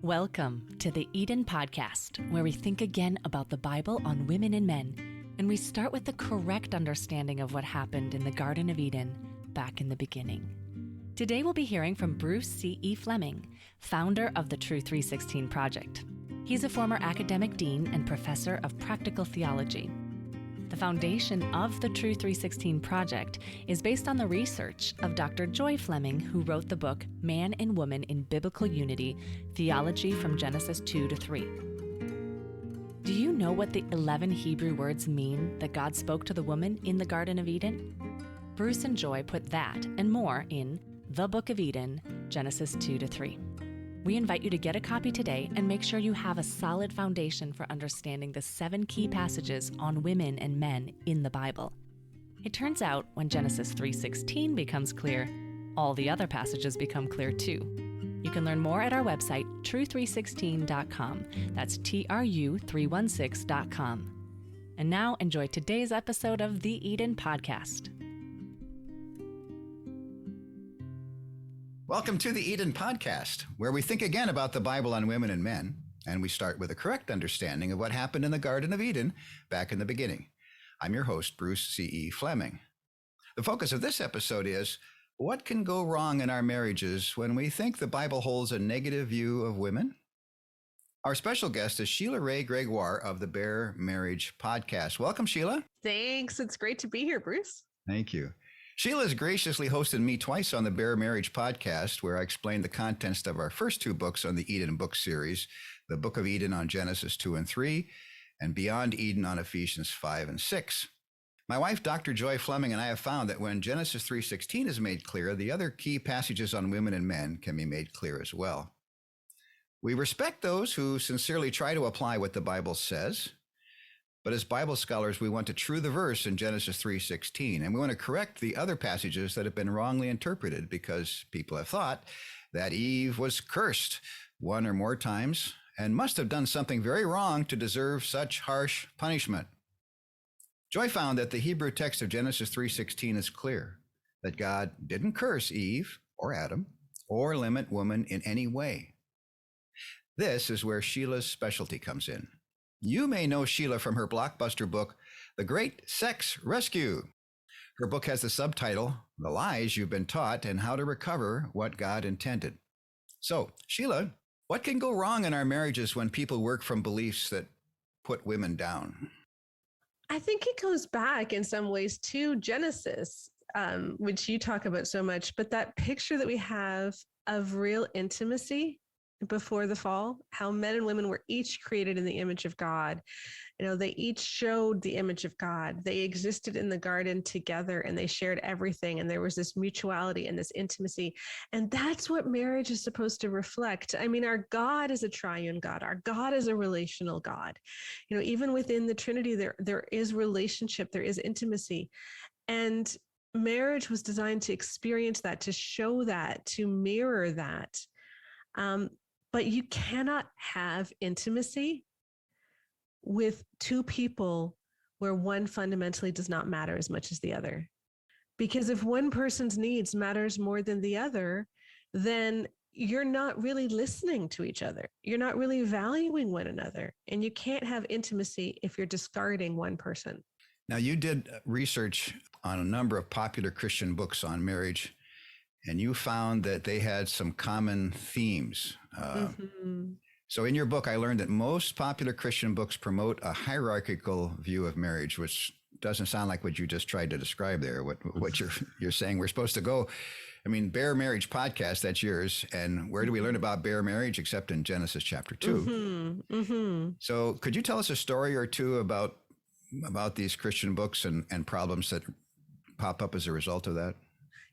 Welcome to the Eden Podcast, where we think again about the Bible on women and men, and we start with the correct understanding of what happened in the Garden of Eden back in the beginning. Today we'll be hearing from Bruce C.E. Fleming, founder of the Tru316 Project. He's a former academic dean and professor of practical theology. The foundation of the Tru316 Project is based on the research of Dr. Joy Fleming, who wrote the book Man and Woman in Biblical Unity, Theology from Genesis 2 to 3. Do you know what the 11 Hebrew words mean that God spoke to the woman in the Garden of Eden? Bruce and Joy put that and more in The Book of Eden, Genesis 2 to 3. We invite you to get a copy today and make sure you have a solid foundation for understanding the 7 key passages on women and men in the Bible. It turns out when Genesis 3:16 becomes clear, all the other passages become clear too. You can learn more at our website, Tru316.com. That's Tru316.com. And now enjoy today's episode of the Eden Podcast. Welcome to the Eden Podcast, where we think again about the Bible on women and men, and we start with a correct understanding of what happened in the Garden of Eden back in the beginning. I'm your host, Bruce C.E. Fleming. The focus of this episode is, what can go wrong in our marriages when we think the Bible holds a negative view of women? Our special guest is Sheila Wray Gregoire of the Bare Marriage Podcast. Welcome, Sheila. Thanks. It's great to be here, Bruce. Thank you. Sheila has graciously hosted me twice on the Bare Marriage Podcast, where I explained the contents of our first 2 books on the Eden book series, the Book of Eden on Genesis 2 and 3, and Beyond Eden on Ephesians 5 and 6. My wife, Dr. Joy Fleming, and I have found that when Genesis 3:16 is made clear, the other key passages on women and men can be made clear as well. We respect those who sincerely try to apply what the Bible says. But as Bible scholars, we want to true the verse in Genesis 3:16, and we want to correct the other passages that have been wrongly interpreted because people have thought that Eve was cursed 1 or more times and must have done something very wrong to deserve such harsh punishment. Joy found that the Hebrew text of Genesis 3:16 is clear, that God didn't curse Eve or Adam or limit woman in any way. This is where Sheila's specialty comes in. You may know Sheila from her blockbuster book, The Great Sex Rescue. Her book has the subtitle, The Lies You've Been Taught and How to Recover What God Intended. So, Sheila, what can go wrong in our marriages when people work from beliefs that put women down? I think it goes back in some ways to Genesis, which you talk about so much, but that picture that we have of real intimacy before the fall, how men and women were each created in the image of God. They each showed the image of God. They existed in the garden together and they shared everything. And there was this mutuality and this intimacy. And that's what marriage is supposed to reflect. I mean, our God is a triune God. Our God is a relational God. Even within the Trinity, there is relationship, there is intimacy. And marriage was designed to experience that, to show that, to mirror that. But you cannot have intimacy with 2 people where one fundamentally does not matter as much as the other. Because if one person's needs matters more than the other, then you're not really listening to each other. You're not really valuing one another. And you can't have intimacy if you're discarding one person. Now, you did research on a number of popular Christian books on marriage, and you found that they had some common themes. So in your book, I learned that most popular Christian books promote a hierarchical view of marriage, which doesn't sound like what you just tried to describe there, what you're saying we're supposed to go. I mean, Bare Marriage Podcast, that's yours. And where do we learn about bare marriage except in Genesis chapter 2? So could you tell us a story or two about these Christian books and problems that pop up as a result of that?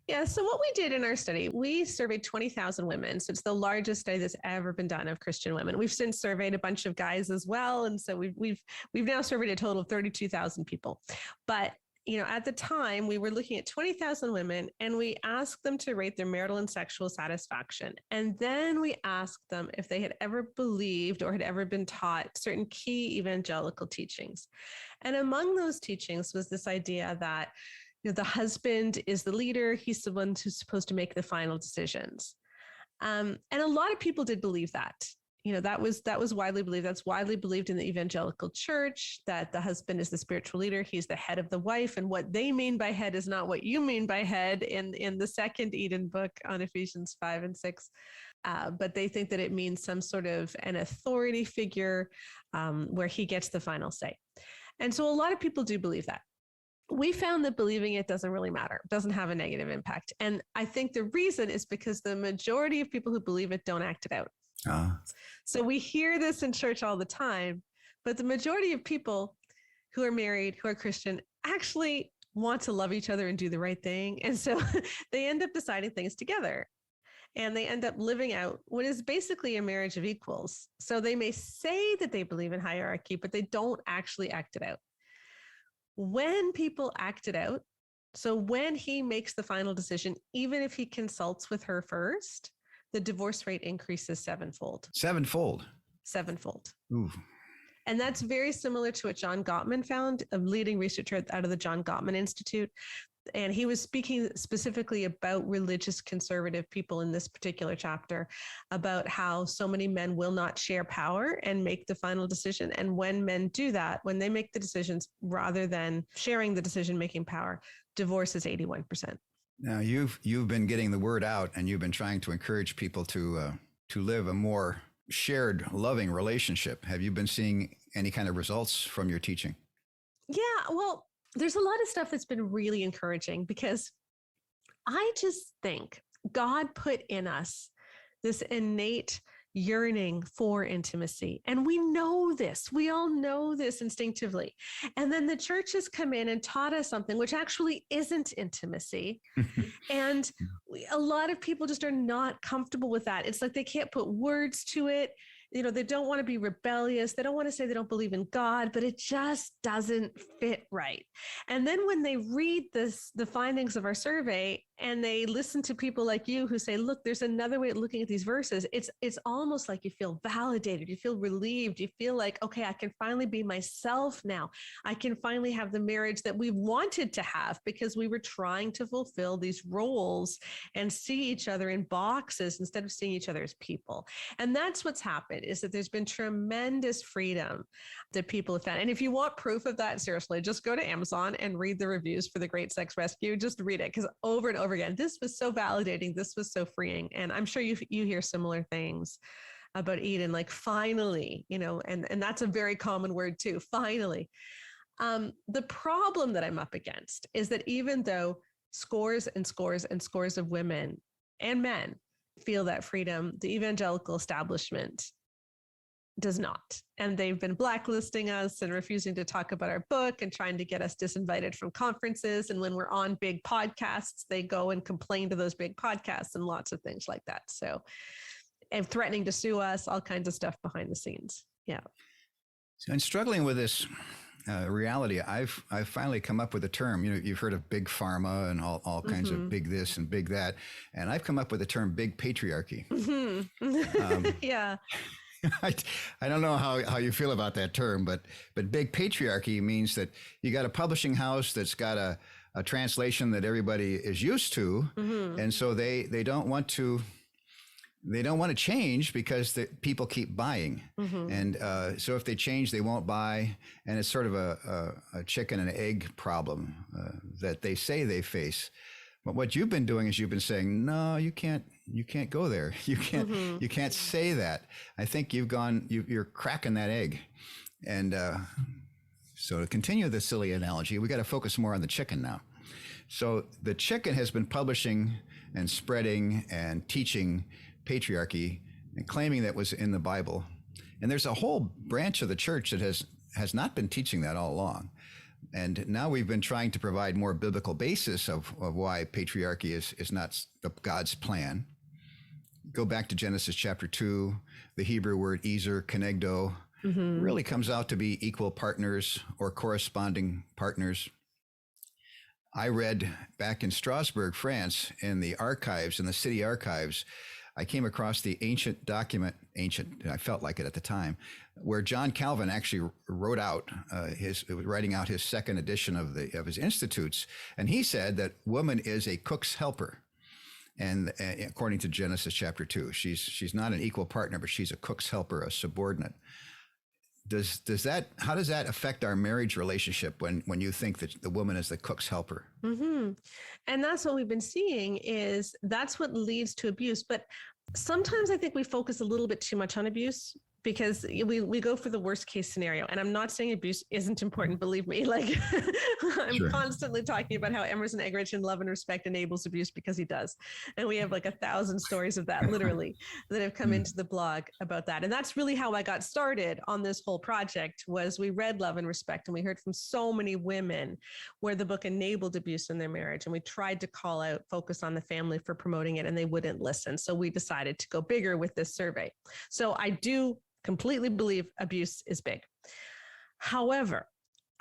Yeah. So what we did in our study, we surveyed 20,000 women. So it's the largest study that's ever been done of Christian women. We've since surveyed a bunch of guys as well. And so we've now surveyed a total of 32,000 people. But, at the time we were looking at 20,000 women and we asked them to rate their marital and sexual satisfaction. And then we asked them if they had ever believed or had ever been taught certain key evangelical teachings. And among those teachings was this idea that the husband is the leader. He's the one who's supposed to make the final decisions. And a lot of people did believe that. That was widely believed. That's widely believed in the evangelical church, that the husband is the spiritual leader. He's the head of the wife. And what they mean by head is not what you mean by head in the second Eden book on Ephesians 5 and 6. But they think that it means some sort of an authority figure where he gets the final say. And so a lot of people do believe that. We found that believing it doesn't really matter, doesn't have a negative impact. And I think the reason is because the majority of people who believe it don't act it out. So we hear this in church all the time, but the majority of people who are married, who are Christian, actually want to love each other and do the right thing. And so they end up deciding things together, and they end up living out what is basically a marriage of equals. So they may say that they believe in hierarchy, but they don't actually act it out. When people act it out, so when he makes the final decision, even if he consults with her first, the divorce rate increases sevenfold. Sevenfold. Ooh. And that's very similar to what John Gottman found, a leading researcher out of the John Gottman Institute. And he was speaking specifically about religious conservative people in this particular chapter, about how so many men will not share power and make the final decision. And when men do that, when they make the decisions rather than sharing the decision-making power, divorce is 81%. Now you've been getting the word out, and you've been trying to encourage people to live a more shared, loving relationship. Have you been seeing any kind of results from your teaching? Yeah, well, there's a lot of stuff that's been really encouraging, because I just think God put in us this innate yearning for intimacy. And we know this. We all know this instinctively. And then the church has come in and taught us something which actually isn't intimacy. And a lot of people just are not comfortable with that. It's like they can't put words to it. They don't want to be rebellious. They don't want to say they don't believe in God, but it just doesn't fit right. And then when they read the findings of our survey, and they listen to people like you who say, look, there's another way of looking at these verses, it's almost like you feel validated. You feel relieved. You feel like, okay, I can finally be myself now. I can finally have the marriage that we've wanted to have, because we were trying to fulfill these roles and see each other in boxes instead of seeing each other as people. And that's what's happened, is that there's been tremendous freedom that people have found. And if you want proof of that, seriously, just go to Amazon and read the reviews for The Great Sex Rescue. Just read it, because over and over again, this was so validating. This was so freeing. And I'm sure you hear similar things about Eden, like finally, and that's a very common word too, finally. The problem that I'm up against is that even though scores and scores and scores of women and men feel that freedom, the evangelical establishment does not. And they've been blacklisting us and refusing to talk about our book and trying to get us disinvited from conferences. And when we're on big podcasts, they go and complain to those big podcasts and lots of things like that. So, and threatening to sue us, all kinds of stuff behind the scenes. Yeah. So, and struggling with this reality, I've finally come up with a term. You've heard of big pharma and all kinds of big this and big that. And I've come up with the term big patriarchy. Yeah. I don't know how you feel about that term, but big patriarchy means that you got a publishing house that's got a translation that everybody is used to. And so they don't want to change, because the people keep buying. And so if they change, they won't buy. And it's sort of a chicken and egg problem that they say they face. But what you've been doing is you've been saying, no, you can't go there. You can't say that. I think you're cracking that egg. And so to continue the silly analogy, we got to focus more on the chicken now. So the chicken has been publishing and spreading and teaching patriarchy and claiming that was in the Bible. And there's a whole branch of the church that has not been teaching that all along. And now we've been trying to provide more biblical basis of why patriarchy is not God's plan. Go back to Genesis chapter 2, the Hebrew word ezer, kenegdo, really comes out to be equal partners or corresponding partners. I read back in Strasbourg, France, in the city archives, I came across the ancient document, I felt like it at the time, where John Calvin actually wrote out writing out his second edition of his Institutes. And he said that woman is a cook's helper. And according to Genesis chapter 2, she's not an equal partner, but she's a cook's helper, a subordinate. How does that affect our marriage relationship when you think that the woman is the cook's helper? Mm-hmm. And that's what we've been seeing is that's what leads to abuse. But sometimes I think we focus a little bit too much on abuse because we go for the worst case scenario. And I'm not saying abuse isn't important, believe me. Like I'm Sure. constantly talking about how Emerson Eggerichs in Love and Respect enables abuse because he does. And we have like 1,000 stories of that literally that have come into the blog about that. And that's really how I got started on this whole project was we read Love and Respect and we heard from so many women where the book enabled abuse in their marriage. And we tried to call out focus on the family for promoting it and they wouldn't listen. So we decided to go bigger with this survey. So I do completely believe abuse is big. However,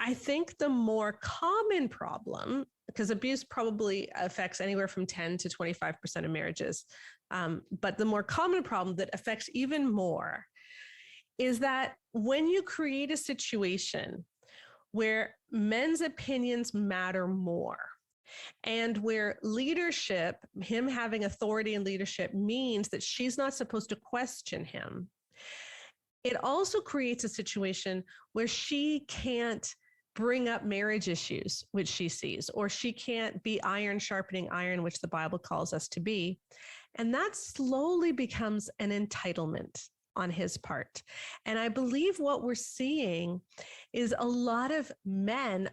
I think the more common problem, because abuse probably affects anywhere from 10 to 25% of marriages, but the more common problem that affects even more is that when you create a situation where men's opinions matter more, and where leadership, him having authority and leadership means that she's not supposed to question him, it also creates a situation where she can't bring up marriage issues, which she sees, or she can't be iron sharpening iron, which the Bible calls us to be. And that slowly becomes an entitlement on his part. And I believe what we're seeing is a lot of men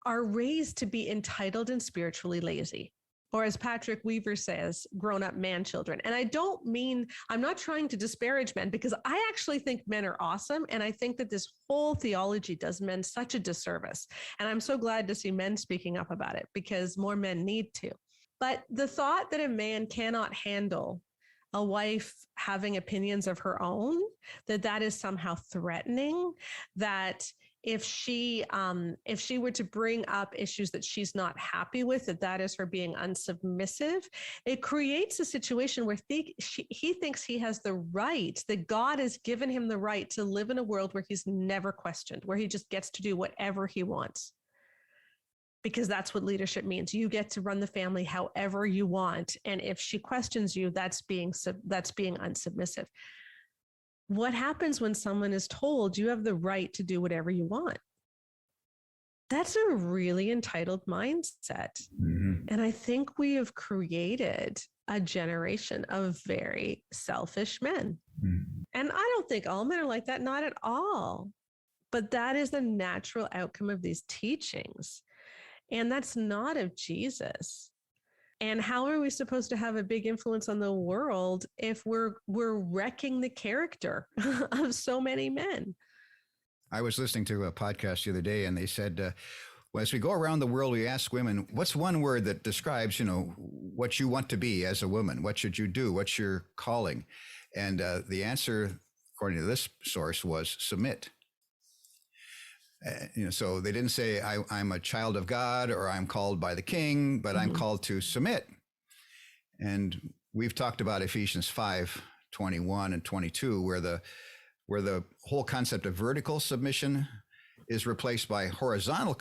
are raised to be entitled and spiritually lazy. Or as Patrick Weaver says, grown-up man children. And I don't mean, I'm not trying to disparage men because I actually think men are awesome. And I think that this whole theology does men such a disservice. And I'm so glad to see men speaking up about it because more men need to. But the thought that a man cannot handle a wife having opinions of her own, that is somehow threatening, that if she were to bring up issues that she's not happy with, that is her being unsubmissive, it creates a situation where he thinks he has the right, that God has given him the right to live in a world where he's never questioned, where he just gets to do whatever he wants. Because that's what leadership means. You get to run the family however you want. And if she questions you, that's being unsubmissive. What happens when someone is told you have the right to do whatever you want? That's a really entitled mindset. Mm-hmm. And I think we have created a generation of very selfish men. Mm-hmm. And I don't think all men are like that, not at all. But that is the natural outcome of these teachings. And that's not of Jesus. And how are we supposed to have a big influence on the world if we're wrecking the character of so many men? I was listening to a podcast the other day, and they said, well, as we go around the world, we ask women, what's one word that describes, what you want to be as a woman? What should you do? What's your calling? And the answer, according to this source, was submit. So they didn't say I'm a child of God or I'm called by the king, but I'm called to submit. And we've talked about Ephesians 5:21 and 22, where the whole concept of vertical submission is replaced by horizontal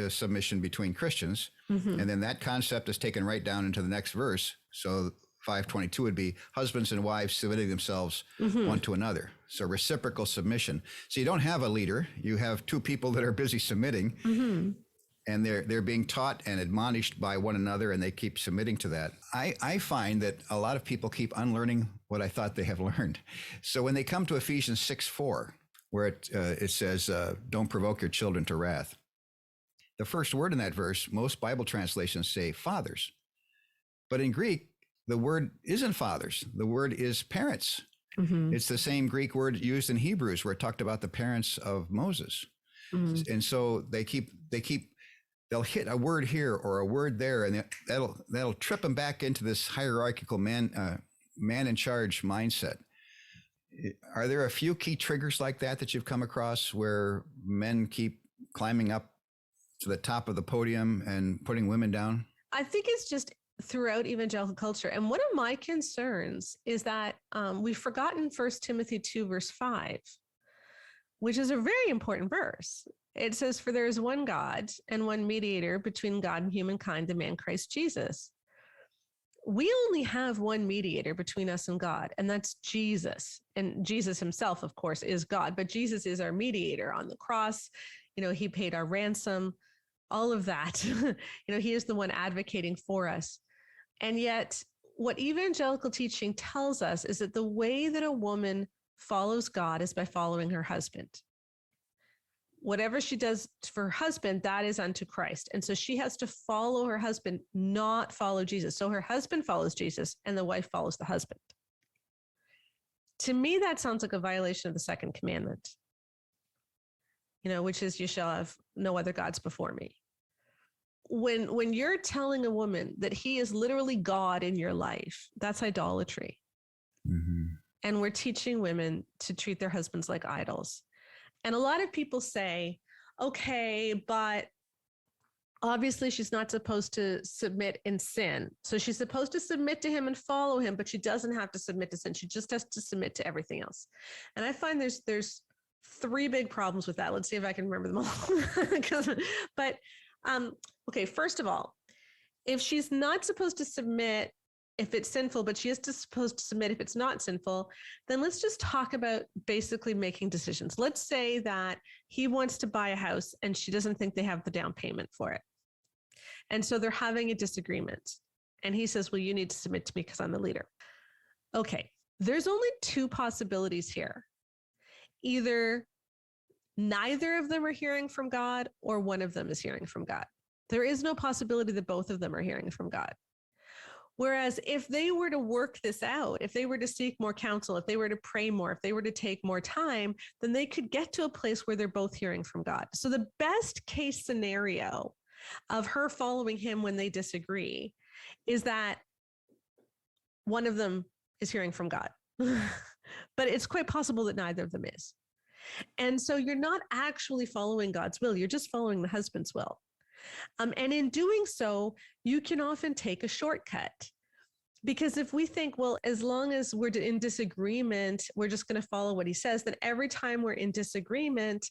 submission between Christians. Mm-hmm. And then that concept is taken right down into the next verse. So 5:22 would be husbands and wives submitting themselves one to another. So reciprocal submission. So you don't have a leader. You have two people that are busy submitting, and they're being taught and admonished by one another, and they keep submitting to that. I find that a lot of people keep unlearning what I thought they have learned. So when they come to Ephesians 6:4, where it says, don't provoke your children to wrath, the first word in that verse, most Bible translations say fathers. But in Greek, the word isn't fathers. The word is parents. Mm-hmm. It's the same Greek word used in Hebrews where it talked about the parents of Moses. Mm-hmm. And so they'll hit a word here or a word there, and that'll trip them back into this hierarchical man in charge mindset. Are there a few key triggers like that you've come across where men keep climbing up to the top of the podium and putting women down? I think it's just throughout evangelical culture. And one of my concerns is that we've forgotten 1 Timothy 2, verse 5, which is a very important verse. It says, for there is one God and one mediator between God and humankind, the man Christ Jesus. we only have one mediator between us and God, and that's Jesus. And Jesus himself, of course, is God, but Jesus is our mediator on the cross. He paid our ransom, all of that. He is the one advocating for us. And yet, what evangelical teaching tells us is that the way that a woman follows God is by following her husband. Whatever she does for her husband, that is unto Christ. And so she has to follow her husband, not follow Jesus. So her husband follows Jesus and the wife follows the husband. To me, that sounds like a violation of the second commandment, which is you shall have no other gods before me. When you're telling a woman that he is literally God in your life, that's idolatry. Mm-hmm. And we're teaching women to treat their husbands like idols. And a lot of people say, okay, but obviously she's not supposed to submit in sin. So she's supposed to submit to him and follow him, but she doesn't have to submit to sin. She just has to submit to everything else. And I find there's three big problems with that. Let's see if I can remember them all. But okay, first of all, if she's not supposed to submit if it's sinful, but she is supposed to submit if it's not sinful, then let's just talk about basically making decisions. Let's say that he wants to buy a house and she doesn't think they have the down payment for it. And so they're having a disagreement. And he says, well, you need to submit to me because I'm the leader. Okay, there's only two possibilities here. Either neither of them are hearing from God or one of them is hearing from God. There is no possibility that both of them are hearing from God. Whereas if they were to work this out, if they were to seek more counsel, if they were to pray more, if they were to take more time, then they could get to a place where they're both hearing from God. So the best case scenario of her following him when they disagree is that one of them is hearing from God. But it's quite possible that neither of them is. And so you're not actually following God's will. You're just following the husband's will. And in doing so, you can often take a shortcut. Because if we think, well, as long as we're in disagreement, we're just going to follow what he says, then every time we're in disagreement,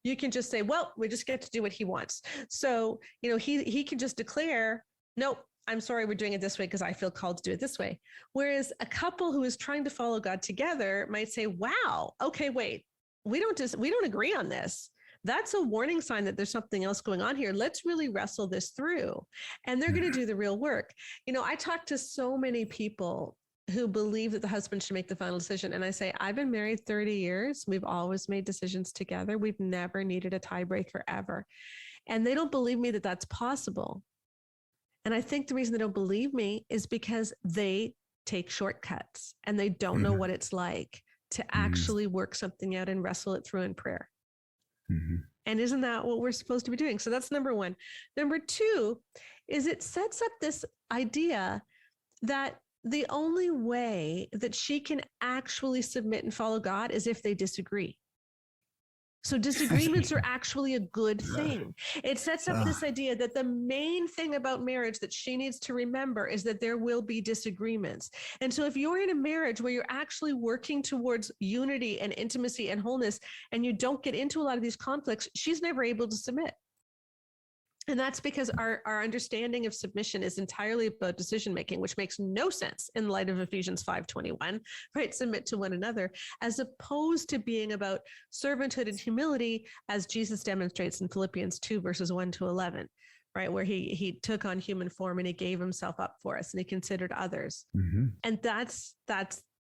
you can just say, well, we just get to do what he wants. So, he can just declare, nope, I'm sorry, we're doing it this way because I feel called to do it this way. Whereas a couple who is trying to follow God together might say, wow, okay, wait, we don't agree on this. That's a warning sign that there's something else going on here. Let's really wrestle this through. And they're going to do the real work. I talk to so many people who believe that the husband should make the final decision. And I say, I've been married 30 years. We've always made decisions together. We've never needed a tiebreaker ever. And they don't believe me that that's possible. And I think the reason they don't believe me is because they take shortcuts and they don't know what it's like to actually work something out and wrestle it through in prayer. Mm-hmm. And isn't that what we're supposed to be doing? So that's number one. Number two is it sets up this idea that the only way that she can actually submit and follow God is if they disagree. So disagreements are actually a good thing. It sets up this idea that the main thing about marriage that she needs to remember is that there will be disagreements. And so if you're in a marriage where you're actually working towards unity and intimacy and wholeness, and you don't get into a lot of these conflicts, she's never able to submit. And that's because our understanding of submission is entirely about decision-making, which makes no sense in light of Ephesians 5:21, right? Submit to one another, as opposed to being about servanthood and humility, as Jesus demonstrates in Philippians 2, verses 1-11, right? Where he took on human form and he gave himself up for us and he considered others. Mm-hmm. And that's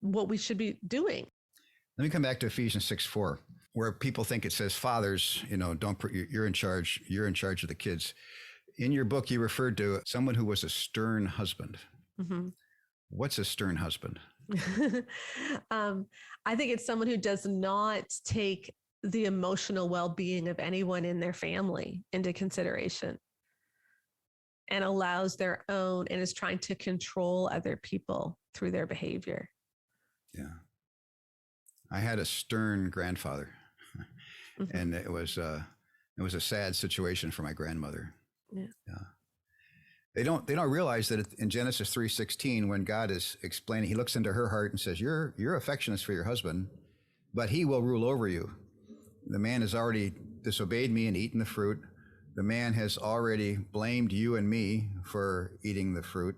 what we should be doing. Let me come back to Ephesians 6:4. Where people think it says, fathers, you're in charge of the kids. In your book, you referred to someone who was a stern husband. Mm-hmm. What's a stern husband? I think it's someone who does not take the emotional well-being of anyone in their family into consideration and allows their own and is trying to control other people through their behavior. Yeah. I had a stern grandfather. Mm-hmm. And it was a sad situation for my grandmother. Yeah. They don't realize that in Genesis 3:16, when God is explaining, he looks into her heart and says, your affection is for your husband, but he will rule over you. The man has already disobeyed me and eaten the fruit. The man has already blamed you and me for eating the fruit.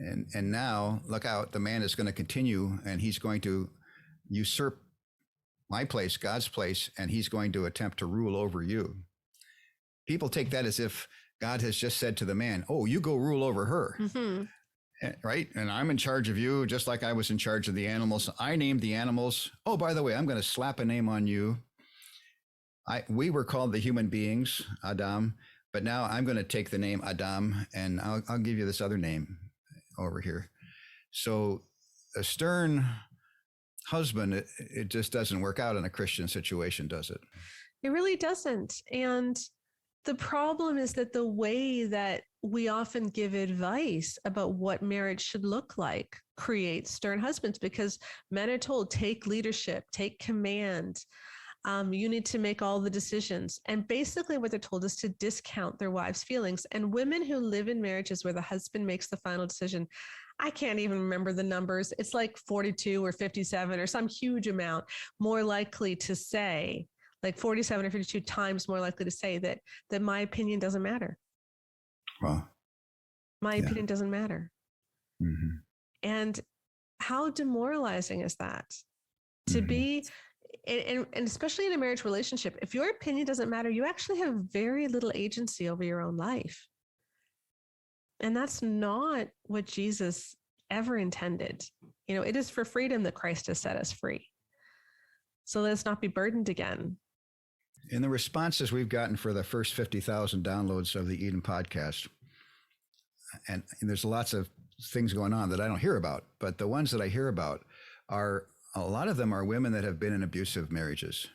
And now look out, the man is going to continue, and he's going to usurp my place, God's place, and he's going to attempt to rule over you. People take that as if God has just said to the man, oh, you go rule over her. Mm-hmm. Right? And I'm in charge of you, just like I was in charge of the animals. I named the animals. Oh, by the way, I'm going to slap a name on you. We were called the human beings, Adam, but now I'm going to take the name Adam, and I'll give you this other name over here. So a stern husband, it just doesn't work out in a Christian situation, does it? It really doesn't. And the problem is that the way that we often give advice about what marriage should look like creates stern husbands, because men are told, take leadership, take command. You need to make all the decisions. And basically what they're told is to discount their wives' feelings. And women who live in marriages where the husband makes the final decision, I can't even remember the numbers. It's like 42 or 57 or some huge amount more likely to say, like 47 or 52 times more likely to say that my opinion doesn't matter. Wow. My opinion doesn't matter. Mm-hmm. And how demoralizing is that? To be, and especially in a marriage relationship, if your opinion doesn't matter, you actually have very little agency over your own life. And that's not what Jesus ever intended. You know, it is for freedom that Christ has set us free. So let's not be burdened again. In the responses we've gotten for the first 50,000 downloads of the Eden podcast, and there's lots of things going on that I don't hear about, but the ones that I hear about are, a lot of them are women that have been in abusive marriages.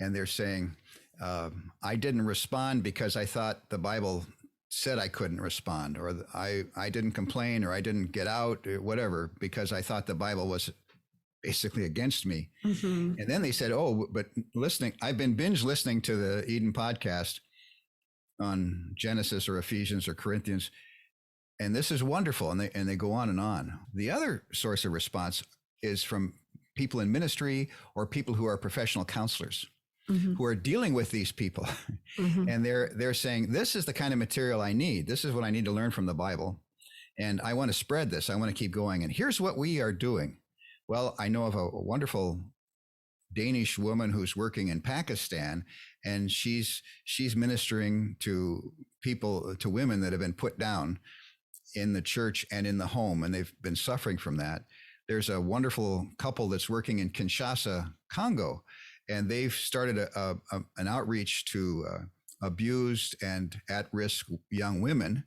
And they're saying, I didn't respond because I thought the Bible said I couldn't respond, or I didn't complain, or I didn't get out, or whatever, because I thought the Bible was basically against me. Mm-hmm. And then they said, oh, but I've been binge listening to the Eden podcast on Genesis or Ephesians or Corinthians, and this is wonderful. And they go on and on. The other source of response is from people in ministry or people who are professional counselors, mm-hmm. who are dealing with these people. Mm-hmm. And they're saying, this is the kind of material I need. This is what I need to learn from the Bible. And I want to spread this. I want to keep going. And here's what we are doing. Well, I know of a wonderful Danish woman who's working in Pakistan, and she's ministering to people, to women that have been put down in the church and in the home, and they've been suffering from that. There's a wonderful couple that's working in Kinshasa, Congo, and they've started an outreach to abused and at-risk young women.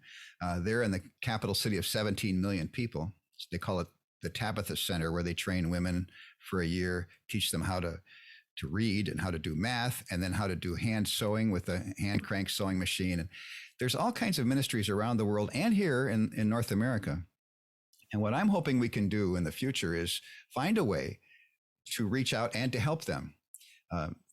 They're in the capital city of 17 million people. They call it the Tabitha Center, where they train women for a year, teach them how to read and how to do math, and then how to do hand sewing with a hand crank sewing machine. And there's all kinds of ministries around the world and here in North America. And what I'm hoping we can do in the future is find a way to reach out and to help them.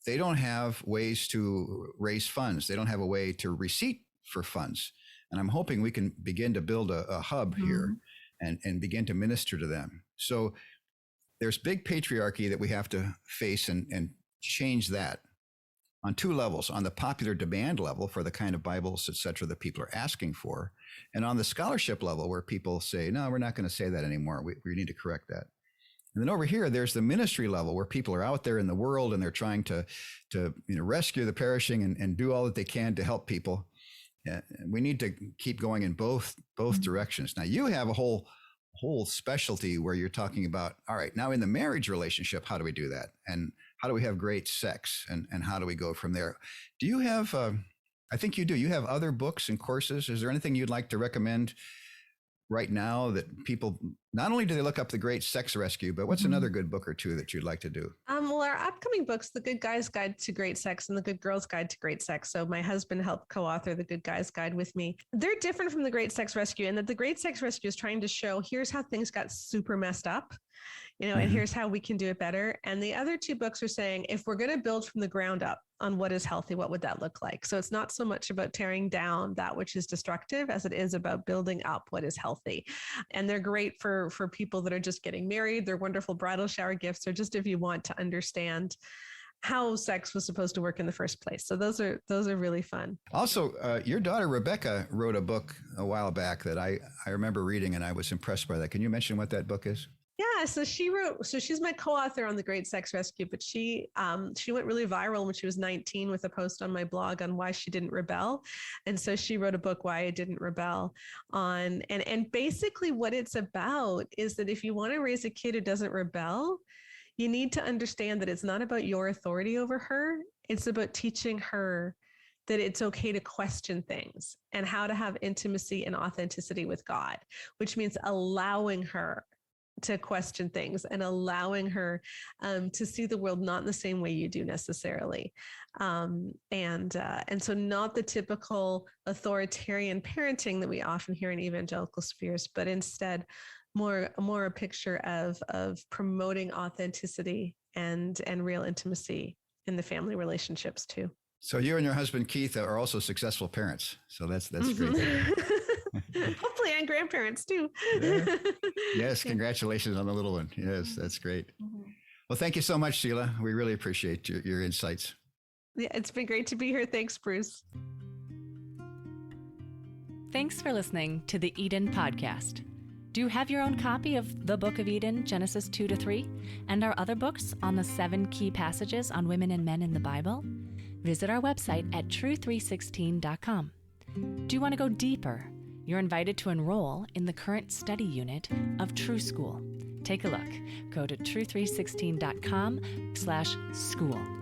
They don't have ways to raise funds. They don't have a way to receipt for funds. And I'm hoping we can begin to build a hub mm-hmm. here and begin to minister to them. So there's big patriarchy that we have to face and change that on two levels: on the popular demand level for the kind of Bibles, et cetera, that people are asking for, and on the scholarship level where people say, no, we're not going to say that anymore. We need to correct that. And then over here, there's the ministry level where people are out there in the world and they're trying to rescue the perishing and do all that they can to help people. We need to keep going in both directions. Now, you have a whole specialty where you're talking about, all right, now in the marriage relationship, how do we do that? And how do we have great sex? And how do we go from there? Do you have, I think you do, you have other books and courses. Is there anything you'd like to recommend right now that people, not only do they look up The Great Sex Rescue, but what's mm-hmm. another good book or two that you'd like to do? Well, our upcoming books, The Good Guy's Guide to Great Sex and The Good Girl's Guide to Great Sex. So my husband helped co-author The Good Guy's Guide with me. They're different from The Great Sex Rescue in that The Great Sex Rescue is trying to show, here's how things got super messed up, mm-hmm. and here's how we can do it better. And the other two books are saying, if we're going to build from the ground up on what is healthy, what would that look like? So it's not so much about tearing down that which is destructive as it is about building up what is healthy. And they're great for people that are just getting married. They're wonderful bridal shower gifts, or just if you want to understand how sex was supposed to work in the first place. So those are really fun. Also, your daughter Rebecca wrote a book a while back that I remember reading, and I was impressed by that. Can you mention what that book is? Yeah, so she's my co-author on The Great Sex Rescue, but she went really viral when she was 19 with a post on my blog on why she didn't rebel. And so she wrote a book, Why I Didn't Rebel, and basically what it's about is that if you want to raise a kid who doesn't rebel, you need to understand that it's not about your authority over her. It's about teaching her that it's okay to question things and how to have intimacy and authenticity with God, which means allowing her to question things and allowing her to see the world not in the same way you do necessarily. And so not the typical authoritarian parenting that we often hear in evangelical spheres, but instead more a picture of promoting authenticity and real intimacy in the family relationships too. So you and your husband Keith are also successful parents. So that's great. Hopefully, and grandparents too. Yeah. Yes, congratulations on the little one. Yes, that's great. Well, thank you so much, Sheila. We really appreciate your insights. Yeah, it's been great to be here. Thanks, Bruce. Thanks for listening to the Eden Podcast. Do you have your own copy of the Book of Eden, Genesis 2-3, and our other books on the 7 key passages on women and men in the Bible? Visit our website at Tru316.com. Do you want to go deeper? You're invited to enroll in the current study unit of Tru School. Take a look. Go to Tru316.com/school.